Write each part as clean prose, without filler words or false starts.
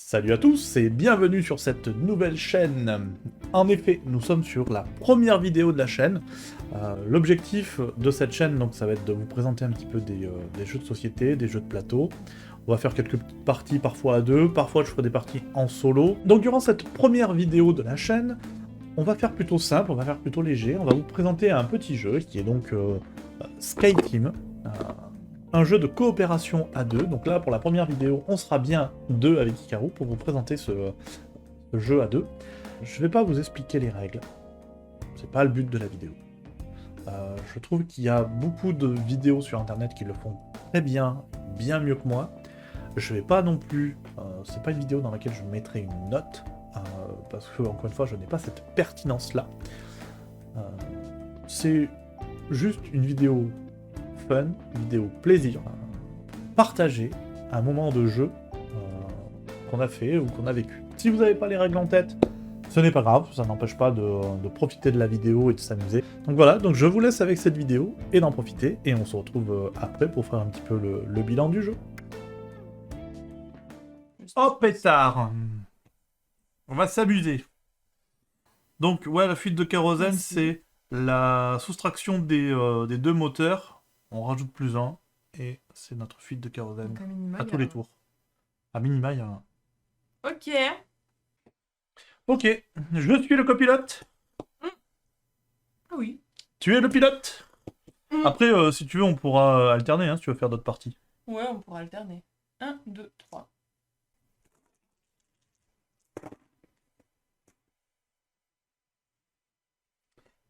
Salut à tous et bienvenue sur cette nouvelle chaîne. En effet, nous sommes sur la première vidéo de la chaîne. L'objectif de cette chaîne, donc, ça va être de vous présenter un petit peu des jeux de société, des jeux de plateau. On va faire quelques petites parties parfois à deux, parfois je ferai des parties en solo. Donc durant cette première vidéo de la chaîne, on va faire plutôt simple, on va faire plutôt léger. On va vous présenter un petit jeu qui est donc Skyteam. Un jeu de coopération à deux. Donc là, pour la première vidéo, on sera bien deux avec Hikaru pour vous présenter ce jeu à deux. Je vais pas vous expliquer les règles. C'est pas le but de la vidéo. Je trouve qu'il y a beaucoup de vidéos sur internet qui le font très bien, bien mieux que moi. Je vais pas non plus... c'est pas une vidéo dans laquelle je mettrai une note, parce que, encore une fois, je n'ai pas cette pertinence-là. C'est juste une vidéo fun, vidéo plaisir, partager un moment de jeu qu'on a fait ou qu'on a vécu. Si vous n'avez pas les règles en tête, ce n'est pas grave, ça n'empêche pas de profiter de la vidéo et de s'amuser. Donc voilà, donc je vous laisse avec cette vidéo et d'en profiter, et on se retrouve après pour faire un petit peu le bilan du jeu. Oh pétard! On va s'amuser. Donc ouais, la fuite de kérosène, c'est la soustraction des deux moteurs. On rajoute plus un, et c'est notre fuite de kérosène à tous les tours. À minima, il y a un. Ok. Ok, je suis le copilote. Ah oui. Tu es le pilote. Après, si tu veux, on pourra alterner, hein, si tu veux faire d'autres parties. Ouais, on pourra alterner. 1, 2, 3.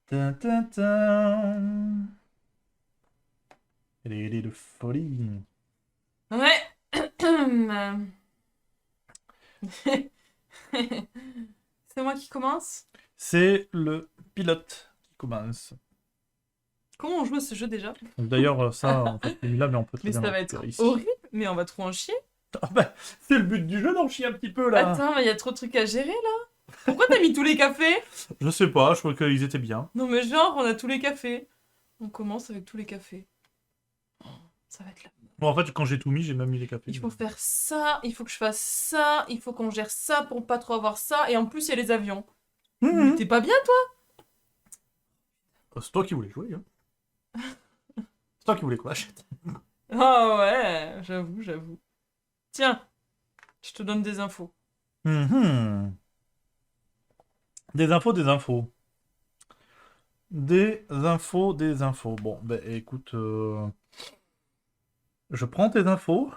Tin, tin, tin. Elle est de folie. Ouais. C'est moi qui commence. C'est le pilote qui commence. Comment on joue à ce jeu déjà? D'ailleurs, ça, en fait, là, mais on peut très Mais bien ça le va récupérer être ici. horrible, mais on va trop en chier. Ah bah, c'est le but du jeu d'en chier un petit peu, là. Attends, mais il y a trop de trucs à gérer là. Pourquoi t'as mis tous les cafés? Je sais pas, je crois qu'ils étaient bien. Non mais genre, on a tous les cafés. On commence avec tous les cafés. Oh, ça va être là. Bon, en fait, quand j'ai tout mis, j'ai même mis les cafés. Il faut faire ça, il faut que je fasse ça, il faut qu'on gère ça pour pas trop avoir ça, et en plus il y a les avions. Mais t'es pas bien toi? C'est toi qui voulais jouer, hein. C'est toi qui voulais qu'on l'achète. Ah ouais, j'avoue. Tiens, je te donne des infos. Mhm. Des infos, des infos. Des infos, des infos. Bon, ben écoute, je prends tes infos.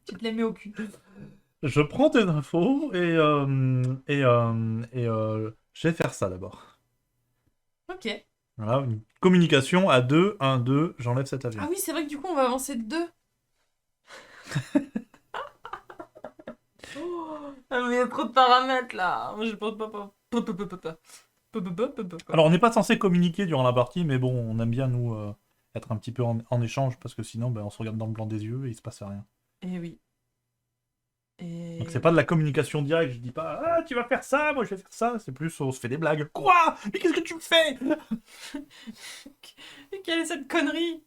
Tu te les mets au cul. Je prends tes infos je vais faire ça d'abord. Ok. Voilà, une communication à deux, un, deux, j'enlève cet avion. Ah oui, c'est vrai que du coup on va avancer de 2. Ah mais il y a trop de paramètres là. Moi je pense pas. Alors, on n'est pas censé communiquer durant la partie, mais bon, on aime bien, nous, être un petit peu en échange, parce que sinon, ben, on se regarde dans le blanc des yeux et il se passe rien. Eh oui. Et... Donc c'est pas de la communication directe, je dis pas « Ah, tu vas faire ça, moi je vais faire ça », c'est plus on se fait des blagues. « Quoi? Mais qu'est-ce que tu me fais ?» Quelle est cette connerie?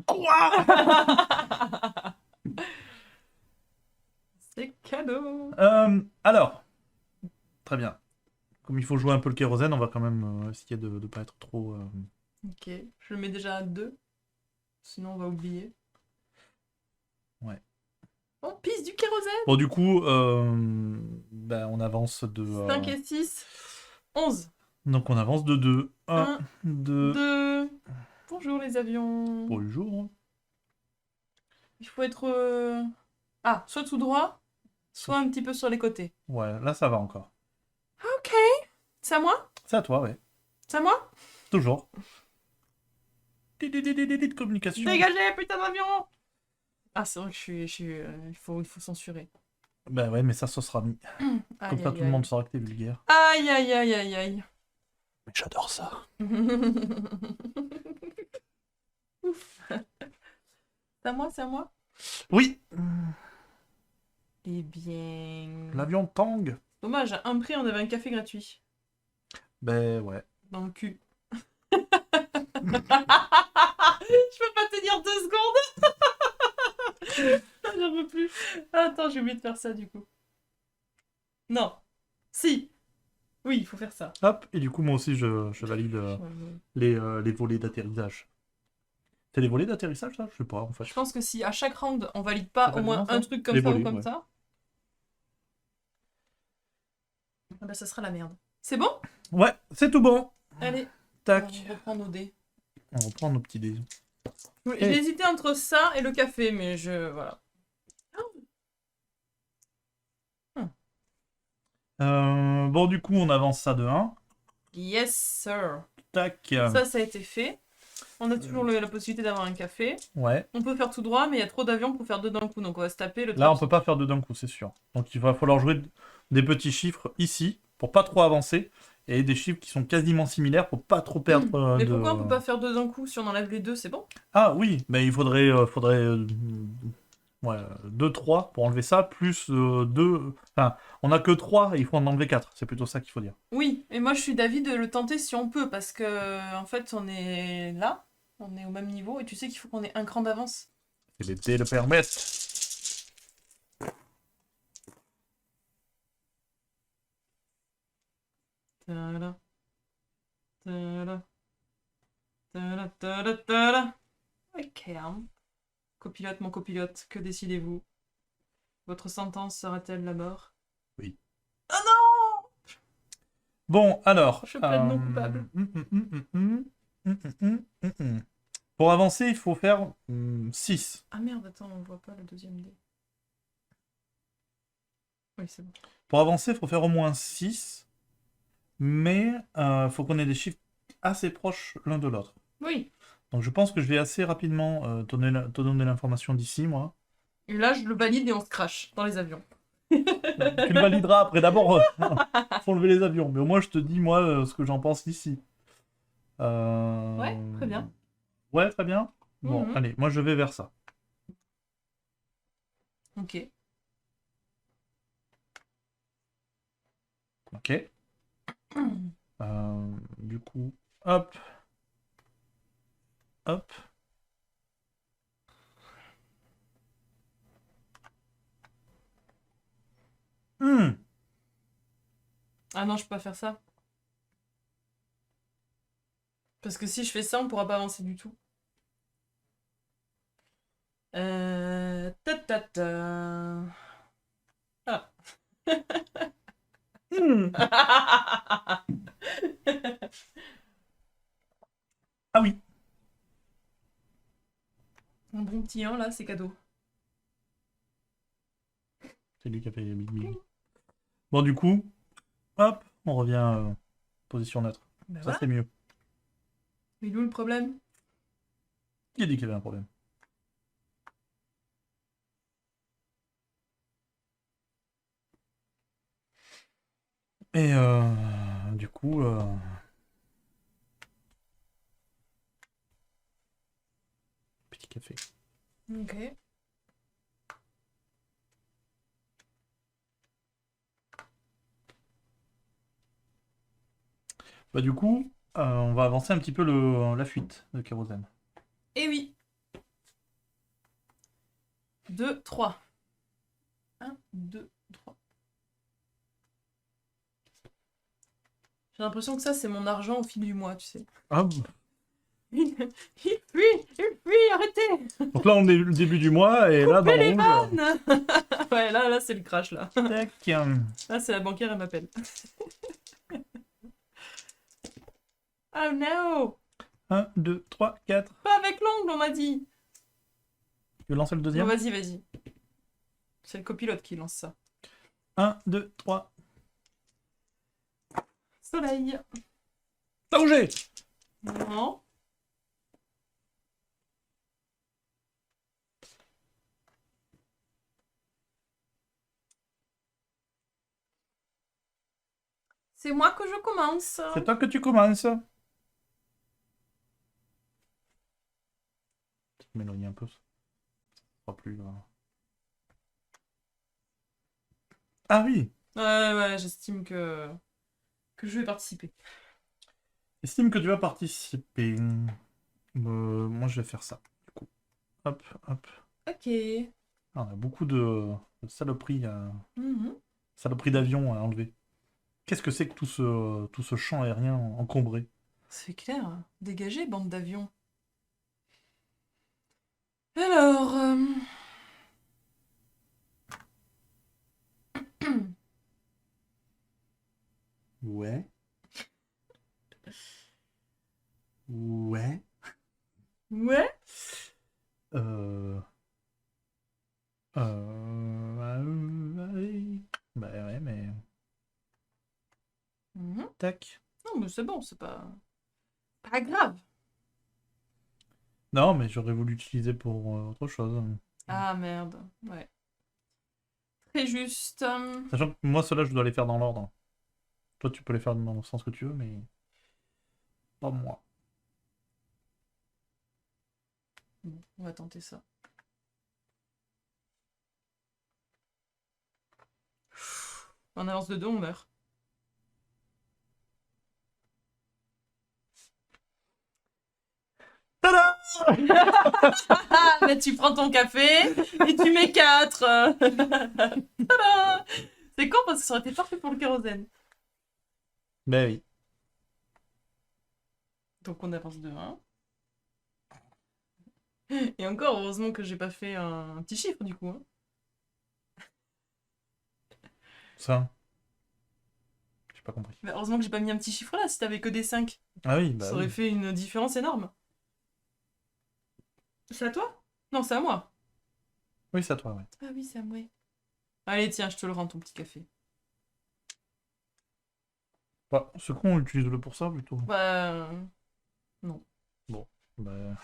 Quoi? C'est cadeau. Alors, très bien. Comme il faut jouer un peu le kérosène, on va quand même essayer de ne pas être trop... Ok, je le mets déjà à 2. Sinon on va oublier. Ouais. On pisse du kérosène. Bon, du coup, ben, on avance de... 5 et 6. 11. Donc on avance de 2. 1, Un, 2... 2. Bonjour les avions. Bonjour. Il faut être... Ah, soit tout droit, soit un petit peu sur les côtés. Ouais, là ça va encore. Ok. C'est à moi? C'est à toi, ouais. C'est à moi? Toujours. De communication. Dégagez, putain d'avion! Ah, c'est vrai que il faut censurer. Ben ouais, mais ça sera mis. Comme Aïe, ça, aïe, tout le monde saura que t'es vulgaire. aïe, aïe, aïe, aïe, aïe. Mais j'adore ça. Ouf. C'est à moi, c'est à moi? Oui. Eh bien... L'avion Tang. Dommage, à un prix, on avait un café gratuit. Ben ouais. Dans le cul. Je peux pas tenir 2 secondes. J'en peux plus. Attends, j'ai oublié de faire ça du coup. Non. Si. Oui, il faut faire ça. Hop, et du coup, moi aussi, je valide les volets d'atterrissage. C'est les volets d'atterrissage, ça? Je sais pas, en fait. Je pense que si à chaque round on valide pas Ça au moins s'appelle comment, un ça? truc comme Les ça volets, ou comme ouais. ça, ah bah ça sera la merde. C'est bon? Ouais, c'est tout bon. Allez, Tac. on reprend nos dés. On reprend nos petits dés. J'ai hésité entre ça et le café, mais voilà. Bon, du coup, on avance ça de 1. Yes, sir. Tac. Ça a été fait. On a toujours la possibilité d'avoir un café. Ouais. On peut faire tout droit, mais il y a trop d'avions pour faire deux d'un coup, donc on va se taper le Là, on trafic. peut pas faire deux d'un coup, c'est sûr. Donc, il va falloir jouer des petits chiffres ici, pour pas trop avancer, et des chiffres qui sont quasiment similaires pour pas trop perdre Mais de... pourquoi on peut pas faire deux d'un coup si on enlève les deux, c'est bon? Ah oui, mais il faudrait, ouais, 2, 3 pour enlever ça, plus 2... Enfin, on a que 3, et il faut en enlever 4. C'est plutôt ça qu'il faut dire. Oui, et moi je suis d'avis de le tenter si on peut, parce que en fait on est là, on est au même niveau, et tu sais qu'il faut qu'on ait un cran d'avance. Et les dés le permettent. Tada. Tada. Tada, tada, tada. Ok. Copilote, mon copilote, que décidez-vous? Votre sentence sera-t-elle la mort? Oui. Oh non! Bon, alors... Je plaide non coupable. Pour avancer, il faut faire 6. Ah merde, attends, on voit pas le deuxième dé. Oui, c'est bon. Pour avancer, il faut faire au moins 6. Mais il faut qu'on ait des chiffres assez proches l'un de l'autre. Oui. Donc je pense que je vais assez rapidement te donner l'information d'ici, moi. Et là, je le valide et on se crache dans les avions. Tu le valideras après. D'abord, faut enlever les avions. Mais au moins, je te dis, moi, ce que j'en pense d'ici. Ouais, très bien. Ouais, très bien. Bon, Mhm. allez, moi, je vais vers ça. Ok. Ok. Du coup, hop. Hop. Ah non, je peux pas faire ça. Parce que si je fais ça, on pourra pas avancer du tout. Ta ta ta. Ah. Ah oui. Un bon petit 1 là, c'est cadeau. C'est lui qui a fait les big. Bon, du coup, hop, on revient position neutre. Bah Ça, voilà. c'est mieux. Mais d'où le problème? Qui a dit qu'il y avait un problème? Et du coup, petit café. Ok. Bah du coup, on va avancer un petit peu la fuite de kérosène. Et oui. 2, 3. 1, 2, 3. J'ai l'impression que ça, c'est mon argent au fil du mois, tu sais. Ah, Il fuit, arrêtez! donc là, on est le début du mois, et là, dans le les rouge... vannes. Ouais, là, c'est le crash, là. Tac. Là, c'est la banquière, elle m'appelle. Oh no! 1, 2, 3, 4. Pas avec l'ongle, on m'a dit! Tu veux lancer le Bon, deuxième? vas-y, vas-y. C'est le copilote qui lance ça. 1, 2, 3. Soleil. T'as bougé! Non. C'est moi que je commence. C'est toi que tu commences. Je vais m'éloigner un peu. Ce sera plus... Ah oui! Ouais, j'estime que je vais participer. Estime que tu vas participer. Moi, je vais faire ça, du coup. Hop, hop. Ok. Ah, on a beaucoup de saloperies, Mhm. saloperies d'avions à enlever. Qu'est-ce que c'est que tout ce champ aérien encombré? C'est clair. Dégagez, bande d'avions. Alors... Ouais. Ouais. Ouais. Euh... Bah ouais, mais... Mhm. Tac. Non, mais c'est bon, c'est pas grave. Non, mais j'aurais voulu l'utiliser pour autre chose. Ah merde. Ouais. Très juste. Sachant que moi, ceux-là, je dois les faire dans l'ordre. Toi, tu peux les faire dans le sens que tu veux, mais pas moi. Bon, on va tenter ça. On avance de deux, on meurt. Tada! Ah, mais tu prends ton café et tu mets 4. Tada. C'est con parce que ça aurait été parfait pour le kérosène. Ben oui. Donc on avance de 1. Et encore, heureusement que j'ai pas fait un petit chiffre du coup. Hein. Ça, j'ai pas compris. Mais heureusement que j'ai pas mis un petit chiffre là, si t'avais que des 5. Ah oui, bah Ça aurait oui. fait une différence énorme. C'est à toi? Non, c'est à moi. Oui, c'est à toi, ouais. Ah oui, c'est à moi. Allez, tiens, je te le rends ton petit café. Bah, ce con, utilise-le pour ça, plutôt. Bah. Non. Bon, bah...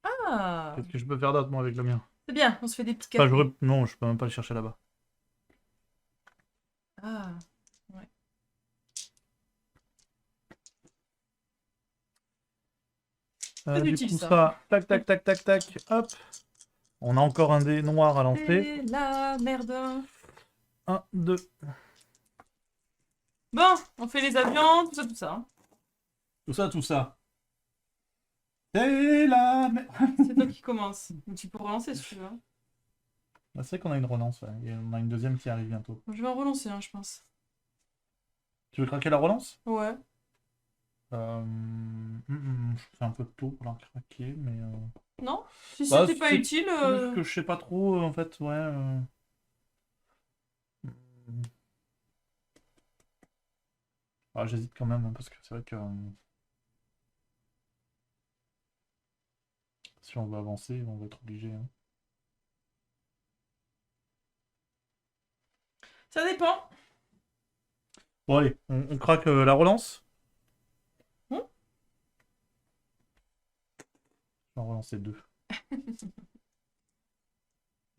Ah! Qu'est-ce que je peux faire d'autre, moi, avec le mien? C'est bien, on se fait des petits Enfin, cafés. j'aurais... Non, je peux même pas le chercher là-bas. Ah, ouais. C'est Du utile coup, ça. ça... Tac, tac, tac, tac, tac, hop. On a encore un dé noir à lancer. C'est la merde. 1, 2... Bon, on fait les avions, tout ça, tout ça. Tout ça, tout ça. C'est la merde. C'est toi qui commence. Mais tu peux relancer si tu veux. Hein. Bah, c'est vrai qu'on a une relance, ouais. Et on a une deuxième qui arrive bientôt. Je vais en relancer un, je pense. Tu veux craquer la relance? Ouais. Je fais un peu tôt pour la craquer, mais... Non? Si Bah, c'était pas c'est utile. plus que je sais pas trop, en fait, ouais. Ah, j'hésite quand même, hein, parce que c'est vrai que... si on veut avancer, on va être obligé. Hein. Ça dépend. Bon, allez, on craque la relance. Hmm. Je vais en relancer deux.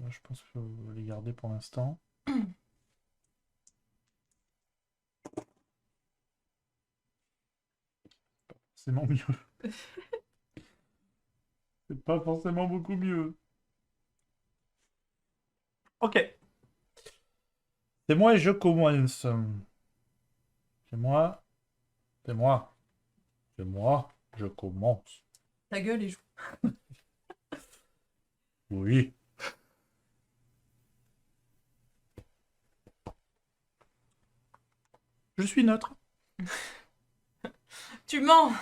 Là, je pense que je vais les garder pour l'instant. Forcément mieux. C'est pas forcément beaucoup mieux. Ok. C'est moi et je commence. C'est moi. C'est moi. C'est moi. Je commence. Ta gueule et joue. Oui. Je suis neutre. Tu mens.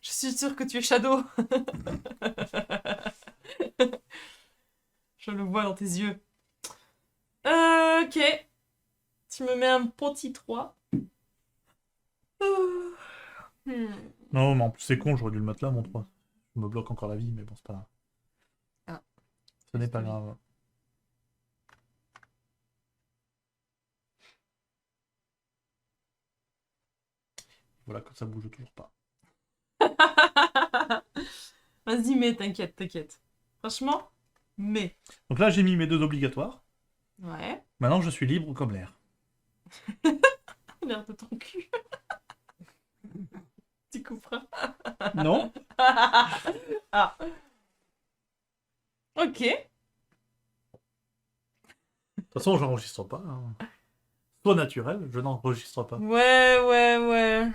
Je suis sûre que tu es Shadow. Je le vois dans tes yeux. Ok. Tu me mets un petit 3. Non, mais en plus c'est con, j'aurais dû le mettre là, mon 3. Je me bloque encore la vie, mais bon, c'est pas grave. Ah. Ce n'est pas grave. Voilà, que ça bouge toujours pas. Vas-y, mais t'inquiète, t'inquiète. Franchement, mais. Donc là, j'ai mis mes deux obligatoires. Ouais. Maintenant, je suis libre comme l'air. L'air de ton cul. Tu couperas. Non? Ah. Ok. De toute façon, j'enregistre pas. Hein. Soit naturel, je n'enregistre pas. Ouais.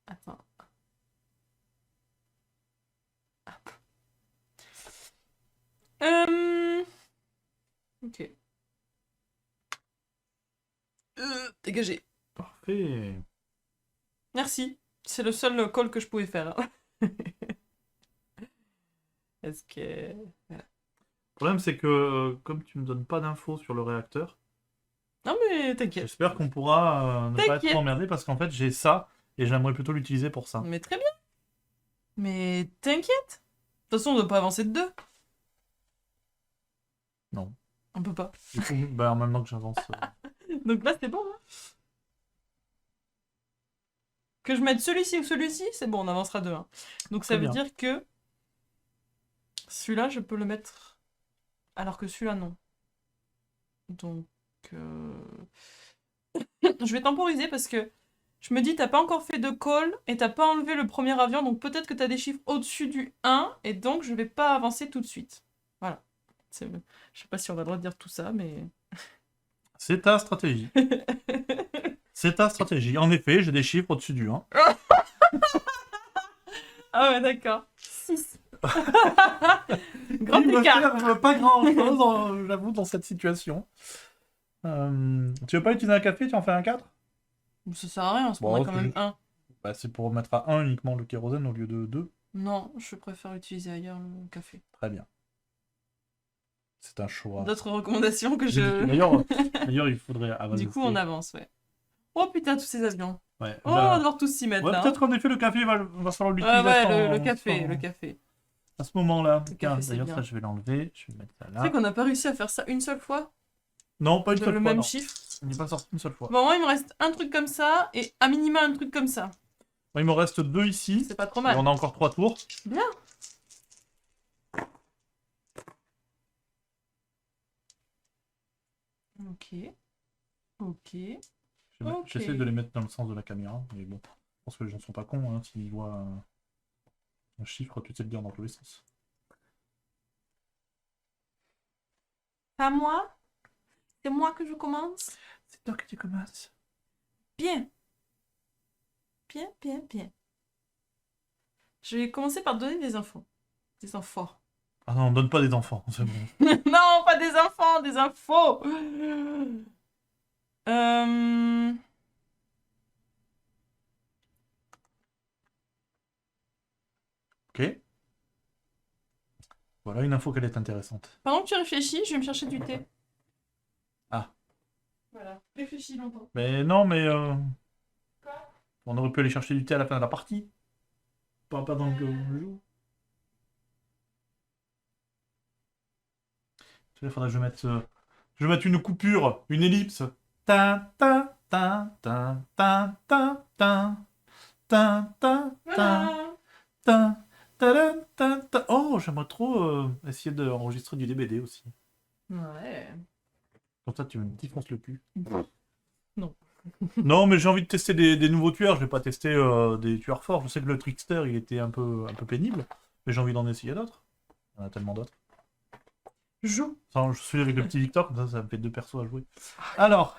Attends. Hop. Ok. Dégagé. Parfait. Merci. C'est le seul call que je pouvais faire. Est-ce que... Le problème, c'est que comme tu me donnes pas d'infos sur le réacteur, Non mais t'inquiète. j'espère qu'on pourra ne pas être T'inquiète. emmerdé parce qu'en fait, j'ai ça et j'aimerais plutôt l'utiliser pour ça. Mais très bien. Mais t'inquiète. De toute façon, on doit pas avancer de 2. Non. On peut pas. Du coup, bah, en même temps que j'avance. Donc là, c'est bon. Hein. Que je mette celui-ci ou celui-ci, c'est bon, on avancera 2. Hein. Donc ça Très veut bien. dire que celui-là, je peux le mettre alors que celui-là, non. Donc... je vais temporiser parce que je me dis, t'as pas encore fait de call et t'as pas enlevé le premier avion, donc peut-être que t'as des chiffres au-dessus du 1 et donc je vais pas avancer tout de suite. Voilà. Je sais pas si on a le droit de dire tout ça, mais... C'est ta stratégie. C'est ta stratégie. En effet, j'ai des chiffres au-dessus du 1. Ah ouais, d'accord. 6. Grand Il me écart. sert pas grand-chose, j'avoue, dans cette situation. Tu veux pas utiliser un café, tu en fais un 4? Ça sert à rien, on se Bon, prendrait quand c'est même juste- 1. Bah, c'est pour mettre à 1 uniquement le kérosène au lieu de 2. Non, je préfère utiliser ailleurs le café. Très bien. C'est un choix. D'autres recommandations que je... D'ailleurs, il faudrait... Ah, Du coup, on avance, ouais. Oh putain, tous ces avions. Ouais, Oh, bah, on va devoir tous s'y mettre, ouais, là. peut-être qu'en effet, le café va falloir Ouais, l'utiliser ouais, le sans- café, sans- le café. à ce moment-là. Le Tiens, café, c'est d'ailleurs, bien. ça, je vais l'enlever. Je vais mettre ça Tu là. sais qu'on n'a pas réussi à faire ça une seule fois? Non, pas une De seule le fois, même non. chiffre? Il n'est pas sorti une seule fois. Bon, moi, il me reste un truc comme ça et à minima un truc comme ça. Bon, il me reste 2 ici. C'est pas trop Et mal. on a encore 3 tours. Bien. Ok. Ok. Ok. J'essaie de les mettre dans le sens de la caméra. Mais bon, je pense que les gens sont pas cons. Hein, s'ils voient un chiffre, tu sais le dire dans tous les sens. Pas moi? C'est moi que je commence? C'est toi que tu commences. Bien. Bien, bien, bien. Je vais commencer par donner des infos. Des infos. Ah non, on donne pas des enfants, c'est bon. Non, pas des enfants, des infos. Ok. Voilà une info qu'elle est intéressante. Pendant que tu réfléchis, je vais me chercher du thé. Ah. Voilà, réfléchis longtemps. Mais non, mais Quoi? on aurait pu aller chercher du thé à la fin de la partie. Pas dans le jeu. Il faudrait que je mette une coupure, une ellipse. Ta ta ta ta ta ta ta ta ta Voilà. ta ta ta ta. Oh, j'aimerais trop essayer d'enregistrer du DBD aussi. Ouais. Comme ça, tu me défonces le cul. Non. Non, mais j'ai envie de tester des nouveaux tueurs. Je vais pas tester des tueurs forts. Je sais que le Trickster, il était un peu pénible. Mais j'ai envie d'en essayer d'autres. Il y en a tellement d'autres. Joue. Enfin, je suis avec le petit Victor, comme ça me fait 2 persos à jouer. Alors,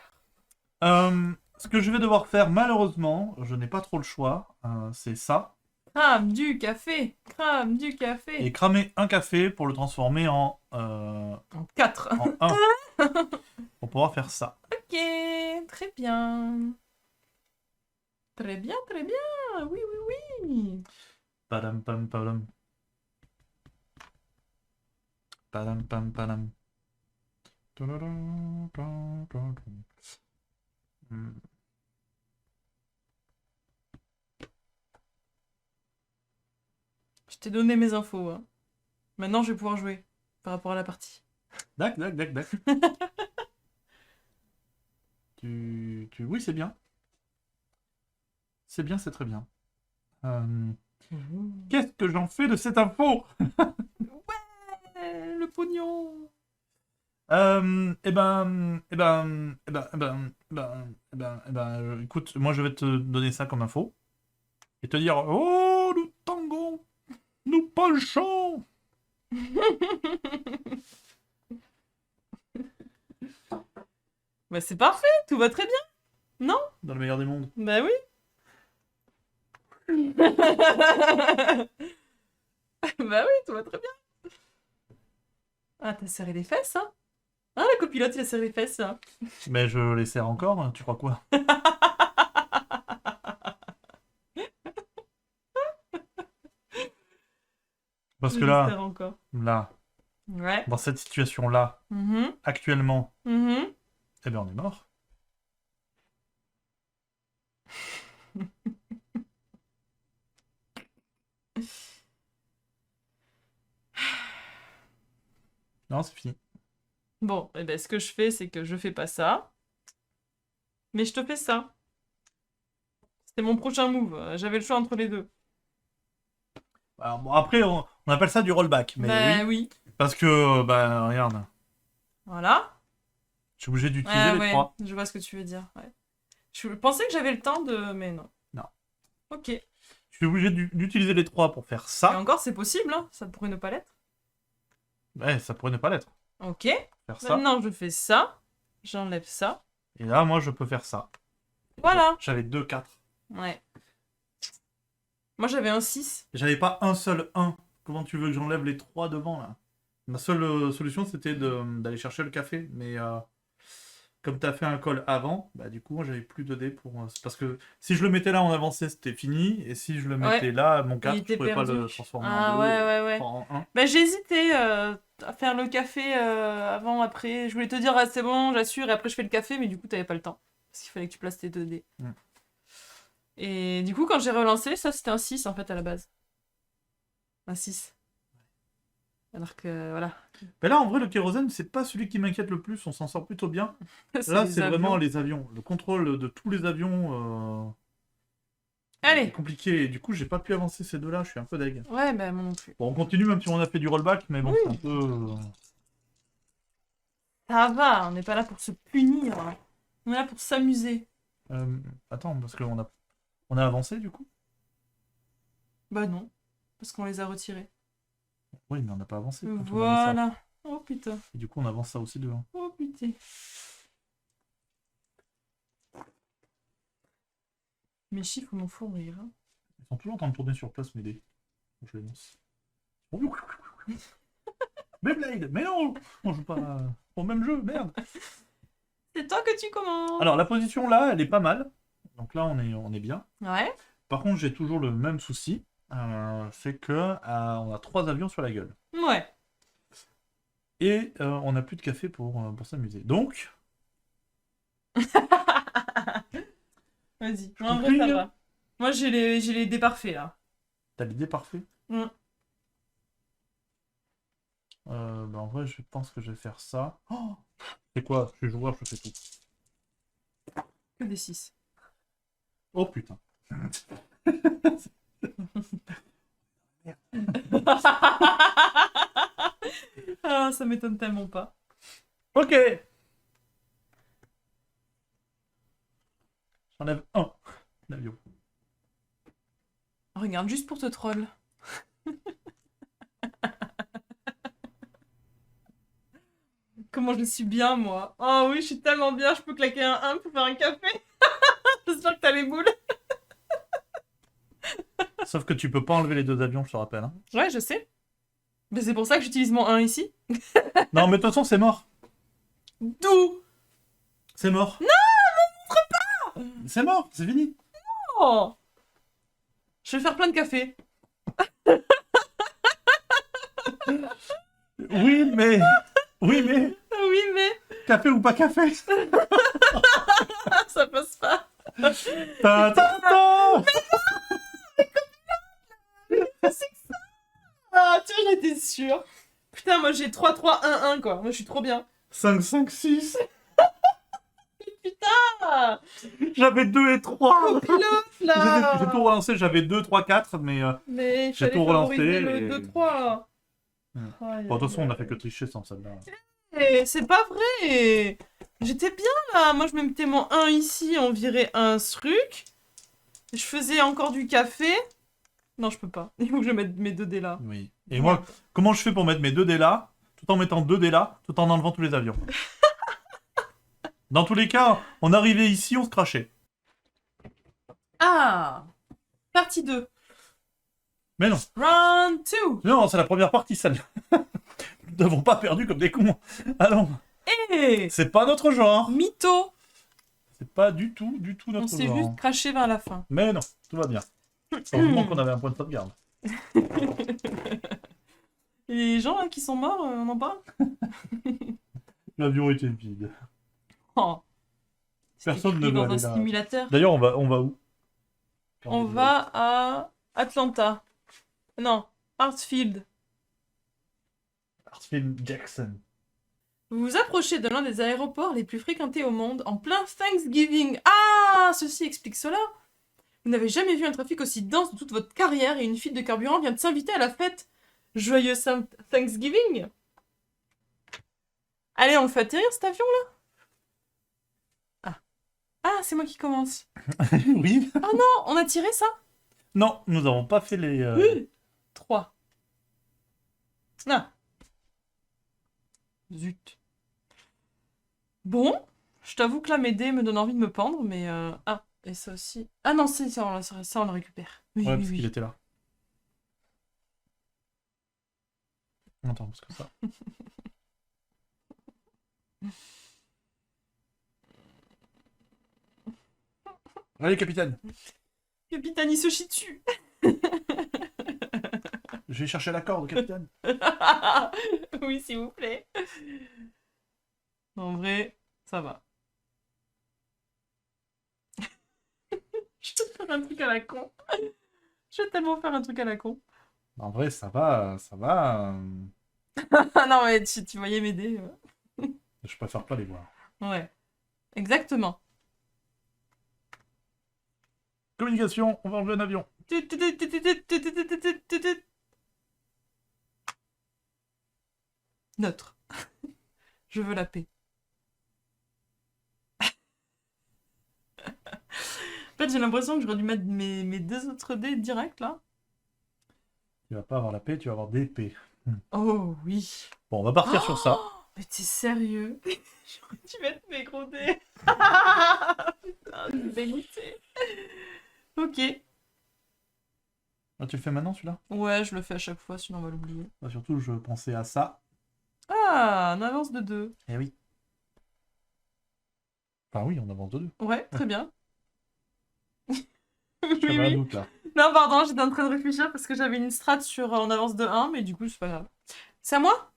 ce que je vais devoir faire, malheureusement, je n'ai pas trop le choix, c'est ça. Crame du café. Crame du café. Et cramer un café pour le transformer en En 4. 1. Pour pouvoir faire ça. Ok, très bien. Très bien, très bien. Oui, oui, oui. Padam pam padam. Padam pam padam. Hmm. Je t'ai donné mes infos. Hein. Maintenant, je vais pouvoir jouer par rapport à la partie. Dac. Oui, c'est bien. C'est bien, c'est très bien. Qu'est-ce que j'en fais de cette info? Le pognon. Écoute, moi je vais te donner ça comme info. Et te dire, oh, nous tangons, nous penchons. Bah c'est parfait, tout va très bien. Non? Dans le meilleur des mondes. Bah oui. Bah oui, tout va très bien. Ah, t'as serré les fesses, hein? Ah, la copilote, il a serré les fesses, hein. Mais je les serre encore, hein, tu crois quoi? Parce Je que les là, serre encore. là, Ouais. dans cette situation-là, Mhm. actuellement, Mhm. eh bien on est mort. Non, c'est fini. Bon, eh ben, ce que je fais, c'est que je fais pas ça. Mais je te fais ça. C'était mon prochain move. J'avais le choix entre les deux. Alors, bon, après, on appelle ça du rollback, mais Bah oui. oui. Parce que, bah, regarde, Voilà. je suis obligé d'utiliser Ah les ouais, 3. je vois ce que tu veux dire. Ouais. Je pensais que j'avais le temps de... Mais non. Non. Ok. Et Je suis obligé d'utiliser les 3 pour faire ça. encore, c'est possible, hein. Ça pourrait ne pas l'être. Ouais, ça pourrait ne pas l'être. Ok. Faire ça. Maintenant, je fais ça. J'enlève ça. Et là, moi, je peux faire ça. Voilà. J'avais 2 4. Ouais. Moi, j'avais un 6. J'avais pas un seul 1. Comment tu veux que j'enlève les 3 devant, là? Ma seule solution, c'était d'aller chercher le café. Mais comme t'as fait un call avant, bah du coup, moi, j'avais plus de dés pour... parce que si je le mettais là en avancée, c'était fini. Et si je le mettais là, mon 4, je était pouvais pas perdu. le transformer Ah en 2. ouais. En 1. Bah, j'ai hésité à faire le café avant, après. Je voulais te dire, ah, c'est bon, j'assure, et après je fais le café, mais du coup, t'avais pas le temps. Parce qu'il fallait que tu places tes 2 dés. Mm. Et du coup, quand j'ai relancé, ça c'était un 6 en fait à la base. Un 6. Alors que voilà. Mais là, en vrai, le kérosène, c'est pas celui qui m'inquiète le plus. On s'en sort plutôt bien. Là, les c'est avions. vraiment les avions. Le contrôle de tous les avions est Allez. compliqué. Et du coup, j'ai pas pu avancer ces deux-là. Je suis un peu deg. Ouais, bah moi non plus. Bon, on continue, même si on a fait du rollback. Mais bon, Oui. c'est un peu... Ça va, on n'est pas là pour se punir. Hein. On est là pour s'amuser. Attends, parce on a avancé, du coup? Bah non, parce qu'on les a retirés. Oui, mais on n'a pas avancé. quand on a mis ça. Voilà. Oh putain. Et du coup, on avance ça aussi devant. Oh putain. Mes chiffres m'en font rire. Hein. Ils sont toujours en train de tourner sur place, mes dés. Je les lance. Beyblade! Mais non! On joue pas au même jeu, merde! C'est toi que tu commandes. Alors, la position là, elle est pas mal. Donc là, on est bien. Ouais. Par contre, j'ai toujours le même souci. C'est que on a 3 avions sur la gueule. Ouais. Et on n'a plus de café pour s'amuser. Donc, Vas-y. Je En vrai, compris, ça là. va. Moi, j'ai les dés parfaits, là. t'as l'idée parfaite. Mm. Bah, en vrai, je pense que je vais faire ça. Oh, c'est quoi? Je suis joueur, je fais tout. Que des 6. Oh putain. Ah, ça m'étonne tellement pas. Ok. J'enlève un avion. Regarde, juste pour te troll. Comment je suis bien, moi. Oh oui, je suis tellement bien, je peux claquer un 1 pour faire un café. J'espère que t'as les boules. Sauf que tu peux pas enlever les 2 avions, je te rappelle. Hein. Ouais, je sais. Mais c'est pour ça que j'utilise mon 1 ici. Non, mais de toute façon, c'est mort. D'où? C'est mort. Non, montre pas. C'est mort, c'est fini. Oh. Je vais faire plein de café. Oui, mais... Oui, mais... Oui, mais Café ou pas café? ça passe pas. Ta ta ta. Ah, tu vois, j'étais sûre. Putain, moi j'ai 3-3-1-1 quoi. Moi je suis trop bien. 5, 5, 6. Ah, J'avais 2 et 3. pilote là. J'ai tout relancé, j'avais 2, 3, 4, mais... Mais il J'ai fallait tout relancé favoriser et- le 2-3. Hmm. Aïe, Bon, de toute façon, aïe, on a fait aïe. que tricher sans celle-là. Eh, c'est pas vrai. J'étais bien là. Moi je me mettais mon 1 ici, on virait un truc. Je faisais encore du café. Non, je peux pas. Il faut que je mette mes 2 dés là. Oui. Et moi, comment je fais pour mettre mes 2 dés là, tout en mettant 2 dés là, tout en enlevant tous les avions? Dans tous les cas, on arrivait ici, on se crachait. Ah, partie 2. Mais non. Round 2. Non, c'est la première partie, celle-là. Nous n'avons pas perdu comme des cons. Allons. Et C'est pas notre genre. mytho. C'est pas du tout On notre s'est genre. juste craché vers la fin. Mais non, tout va bien. Heureusement qu'on avait un point de sauvegarde. Et les gens là, qui sont morts, on en parle? L'avion était vide. Oh. Personne C'était ne écrit veut dans un aller là. simulateur. D'ailleurs, on va où? On va à Atlanta. Non, Hartsfield. Hartsfield Jackson. Vous vous approchez de l'un des aéroports les plus fréquentés au monde en plein Thanksgiving. Ah, ceci explique cela. Vous n'avez jamais vu un trafic aussi dense de toute votre carrière et une fuite de carburant vient de s'inviter à la fête. Joyeux Thanksgiving. Allez, on le fait atterrir cet avion là. Ah, c'est moi qui commence. Oui. Oh non, on a tiré ça. Non, nous n'avons pas fait les... 3. Ah. Zut. Bon, je t'avoue que là, mes dés me donnent envie de me pendre, mais... Ah, et ça aussi... Ah non, c'est ça, on le récupère. Oui, Ouais, oui, parce oui. qu'il était là. Attends, parce que ça... Allez, capitaine. Capitaine, il se chie dessus. Je vais chercher la corde, capitaine. Oui, s'il vous plaît. En vrai, ça va. Je vais faire un truc à la con. Je vais tellement faire un truc à la con. En vrai, ça va, ça va. Ah non, mais tu voyais m'aider. Je préfère pas les voir. Ouais. Exactement. Communication, on va enlever un avion. Neutre. Je veux la paix. En fait, j'ai l'impression que j'aurais dû mettre mes deux autres dés direct là. Tu vas pas avoir la paix, tu vas avoir des paix. Oh oui. Bon, on va partir sur ça. Mais t'es sérieux? J'aurais dû mettre mes gros dés. Putain, je suis dégoûtée. Ok. Ah, tu le fais maintenant, celui-là? Ouais, je le fais à chaque fois, sinon on va l'oublier. Bah, surtout, je pensais à ça. Ah, on avance de 2. Eh oui. Enfin oui, on avance de 2. Ouais, très bien. J'avais un doute, là. Non, pardon, j'étais en train de réfléchir parce que j'avais une strat sur en avance de 1, mais du coup, c'est pas grave. C'est à moi?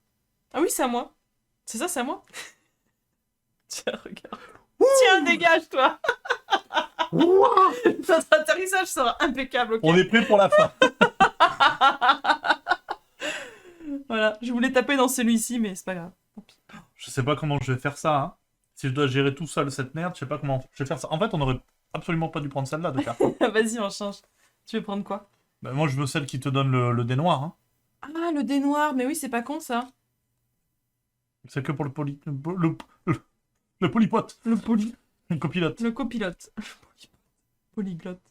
Ah oui, c'est à moi. C'est ça, c'est à moi? Tiens, regarde. Tiens, dégage, toi. Notre atterrissage sera impeccable, ok? On est prêt pour la fin. Voilà, je voulais taper dans celui-ci, mais c'est pas grave. Je sais pas comment je vais faire ça, hein. Si je dois gérer tout seul cette merde, je sais pas comment je vais faire ça. En fait, on aurait absolument pas dû prendre celle-là, de carte. Vas-y, on change. Tu veux prendre quoi? Bah, moi, je veux celle qui te donne le dé noir, hein. Ah, le dé noir, mais oui, c'est pas con, ça. C'est que pour le le polypote. Le poly... Le copilote. Le copilote. Polyglotte.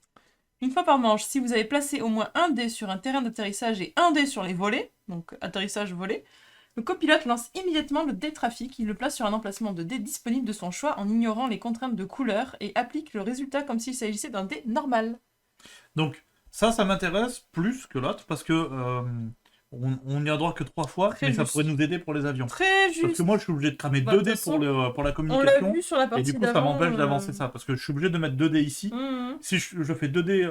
Une fois par manche, si vous avez placé au moins un dé sur un terrain d'atterrissage et un dé sur les volets, donc atterrissage volé, le copilote lance immédiatement le dé trafic, il le place sur un emplacement de dé disponible de son choix en ignorant les contraintes de couleur et applique le résultat comme s'il s'agissait d'un dé normal. Donc, ça m'intéresse plus que l'autre parce que on n'y a droit que 3 fois, Très mais ça juste. pourrait nous aider pour les avions. Très Parce juste. que moi, je suis obligé de cramer Bah, 2 de dés toute pour la On communication. l'a vu sur la partie Et du coup, d'avant. ça m'empêche d'avancer ça. Parce que je suis obligé de mettre 2 dés ici. Mhm. Si je fais 2 dés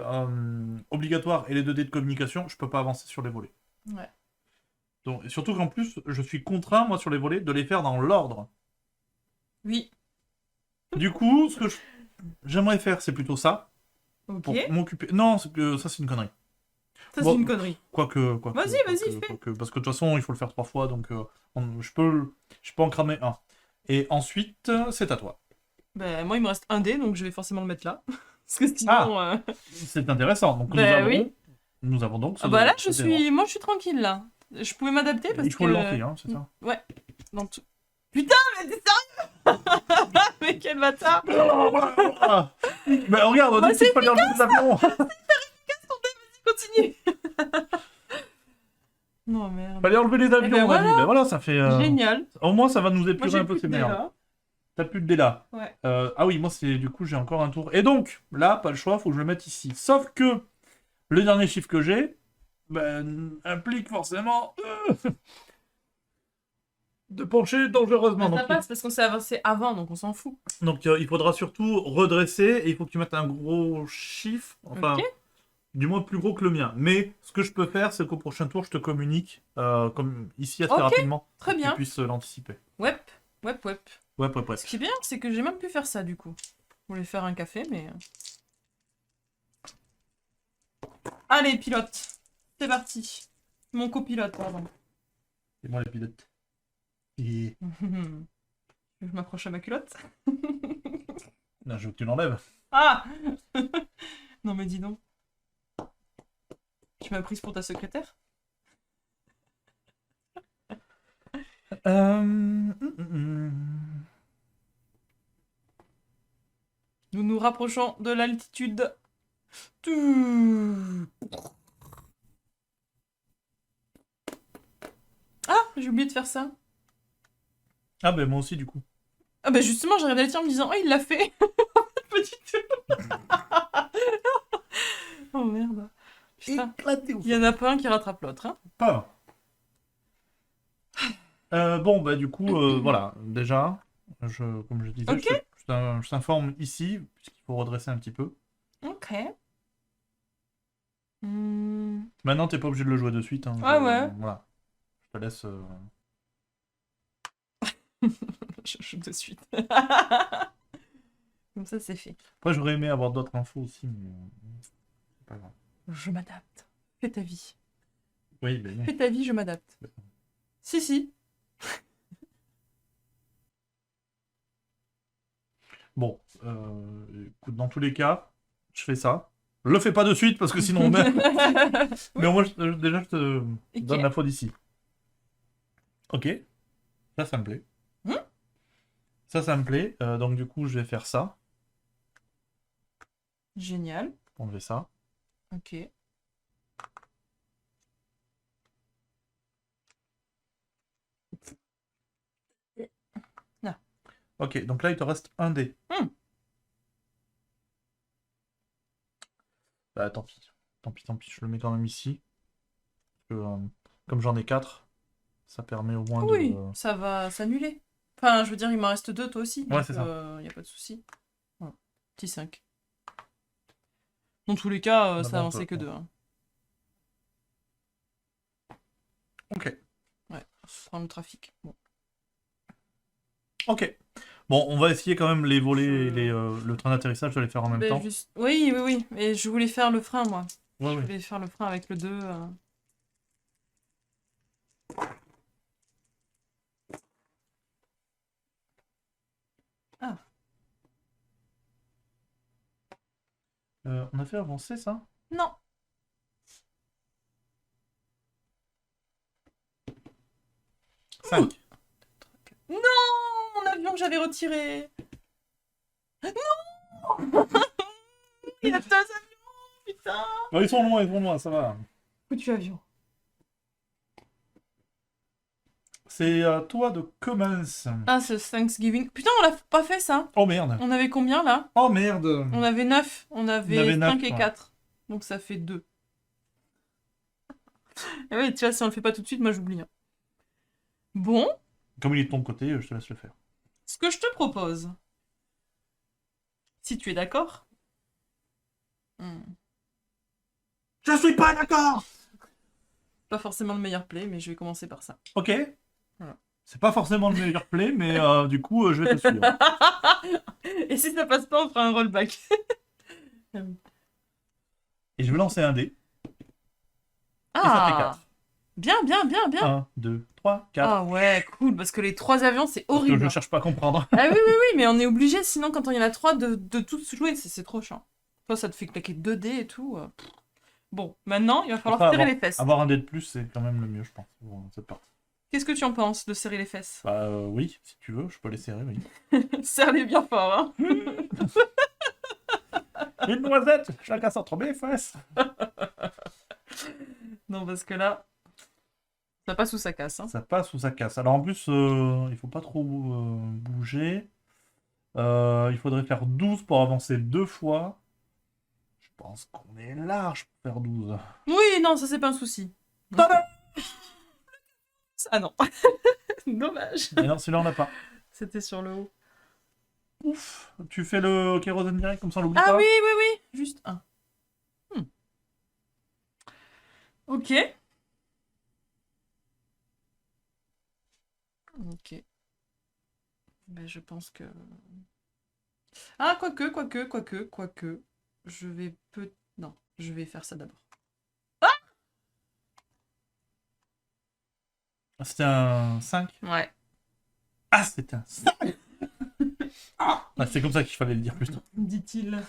obligatoires et les 2 dés de communication, je peux pas avancer sur les volets. Ouais. Donc, et surtout qu'en plus, je suis contraint, moi, sur les volets, de les faire dans l'ordre. Oui. Du coup, ce que j'aimerais faire, c'est plutôt ça. Ok. Pour m'occuper... Non, ça, c'est une connerie. Ça, Bon. c'est une connerie. Quoique... Vas-y, fais. Parce que de toute façon, il faut le faire 3 fois, donc je peux en cramer un. Et ensuite, c'est à toi. Ben, moi, il me reste un dé, donc je vais forcément le mettre là. Parce que sinon... C'est intéressant. Donc, Ben nous avons donc... Ah bah là, moi, je suis tranquille, là. Je pouvais m'adapter parce il faut que... le lancer, hein, c'est ça. Ouais. Dans tout... Putain, mais t'es sérieux? Mais quel bâtard! Mais regarde, on dit qu'il fallait enlever les avions. Continue! Non, merde. Fallait enlever les avions, ben on a dit. voilà. Ben voilà, ça fait... Génial. Au moins, ça va nous Moi, épurer j'ai un peu plus ces de dés, merdes. là. T'as plus de dés là. Ouais. Ah oui, moi, c'est du coup, j'ai encore un tour. Et donc, là, pas le choix, faut que je le mette ici. Sauf que le dernier chiffre que j'ai, implique forcément de pencher dangereusement. Ça Donc, passe parce qu'on s'est avancé avant, donc on s'en fout. donc il faudra surtout redresser et il faut que tu mettes un gros chiffre, enfin, Ok. du moins plus gros que le mien. Mais ce que je peux faire, c'est qu'au prochain tour, je te communique, comme ici assez Ok, rapidement, très pour que tu bien. puisses l'anticiper. Wep. Ouais. Ce qui est bien, c'est que j'ai même pu faire ça du coup. Je voulais faire un café, mais. Allez, pilote. C'est parti. Mon copilote, pardon. C'est moi le pilote. Et... Je m'accroche à ma culotte. Là, je veux que tu l'enlèves. Ah. Non mais dis donc. Tu m'as prise pour ta secrétaire? Nous nous rapprochons de l'altitude. Ah, j'ai oublié de faire ça. Ah ben moi aussi du coup. Ah bah justement, j'ai regardé le tien en me disant, oh, il l'a fait. Pas du tout. Oh merde. Putain. Éclaté au Il y en a pas un qui rattrape l'autre, hein. Pas. Bon bah du coup voilà déjà comme je disais Ok. je t'informe ici puisqu'il faut redresser un petit peu. Ok. Hmm. Maintenant t'es pas obligé de le jouer de suite hein, Ah ouais. voilà je te laisse Je joue de suite. Comme ça, c'est fait. après j'aurais aimé avoir d'autres infos aussi mais c'est pas grave. Je m'adapte. Fais ta vie. Oui ben non. Fais ta vie, je m'adapte. Si, si. Bon écoute dans tous les cas je fais ça. Le fais pas de suite parce que sinon on meurt. Mais au moins déjà je te donne l'info d'ici. Ok ça me plaît. Hmm. Ça me plaît donc du coup je vais faire ça. Génial. Enlever ça. Ok. Ok, donc là, il te reste un dé. Hmm. Bah, tant pis. Tant pis, je le mets quand même ici. Parce que, comme j'en ai 4, ça permet au moins Oui, de... ça va s'annuler. Enfin, je veux dire, il m'en reste 2, toi aussi. Ouais, Donc, c'est ça. y a pas de souci. Voilà. Petit 5. Dans tous les cas, On ça avance, avançait que 2. Hein. Ok. Ouais, faut prendre le trafic. Bon. Ok. Bon, on va essayer quand même les volets et Je- le train d'atterrissage de les faire en même Ben, temps. juste... Oui. Et je voulais faire le frein, moi. Ouais, Je oui. voulais faire le frein avec le 2. Ah, On a fait avancer ça? non. 5. Non, mon avion que j'avais retiré. Il y a 2 avions, putain. Ils sont loin, ça va. Foutu avion. C'est à toi de commencer. Ah, ce Thanksgiving. Putain, on l'a pas fait, ça. Oh merde. On avait combien, là? Oh merde. On avait 9. On On avait avait 5 9, et ouais. 4. Donc ça fait 2. Et oui, tu vois, si on le fait pas tout de suite, moi j'oublie. Hein. Bon, Comme il est de ton côté, je te laisse le faire. ce que je te propose, si tu es d'accord. Je suis pas d'accord. Pas forcément le meilleur play, mais je vais commencer par ça. Ok. Voilà. C'est pas forcément le meilleur play, mais du coup, je vais te suivre. Et si ça passe pas, on fera un rollback. Et je vais lancer un dé. Et ça fait Ah 4. Bien. 1, 2, 3, 4. Ah ouais, cool, parce que les 3 avions, c'est Parce que horrible. je cherche pas à comprendre. Ah oui, mais on est obligé, sinon quand il y en a 3, de tout jouer, c'est trop chiant. Toi, ça te fait claquer 2 dés et tout. Bon, maintenant, il va falloir Enfin, serrer les fesses. avoir un dé de plus, c'est quand même le mieux, je pense, pour cette partie. Qu'est-ce que tu en penses de serrer les fesses? Bah oui, si tu veux, je peux les serrer, oui. Serre-les bien fort, hein. Une noisette, chacun entre mes fesses. Non, parce que là, ça passe ou ça casse. Hein. Ça passe ou ça casse. Alors en plus, il faut pas trop bouger. Il faudrait faire 12 pour avancer 2 fois. Je pense qu'on est large pour faire 12. Oui, non, ça c'est pas un souci. Tada. Ah non. Dommage. Et non, celui-là, on l'a pas. C'était sur le haut. Ouf. Tu fais le kérosène direct, comme ça on l'oublie Ah pas. oui, oui, oui. Juste un. Ok. Ok. Ben, je pense que... Ah, quoique. Je vais Non, je vais faire ça d'abord. C'était un 5. Ouais. Ah, c'était un 5. Ah, c'est comme ça qu'il fallait le dire plus tôt. Dit-il.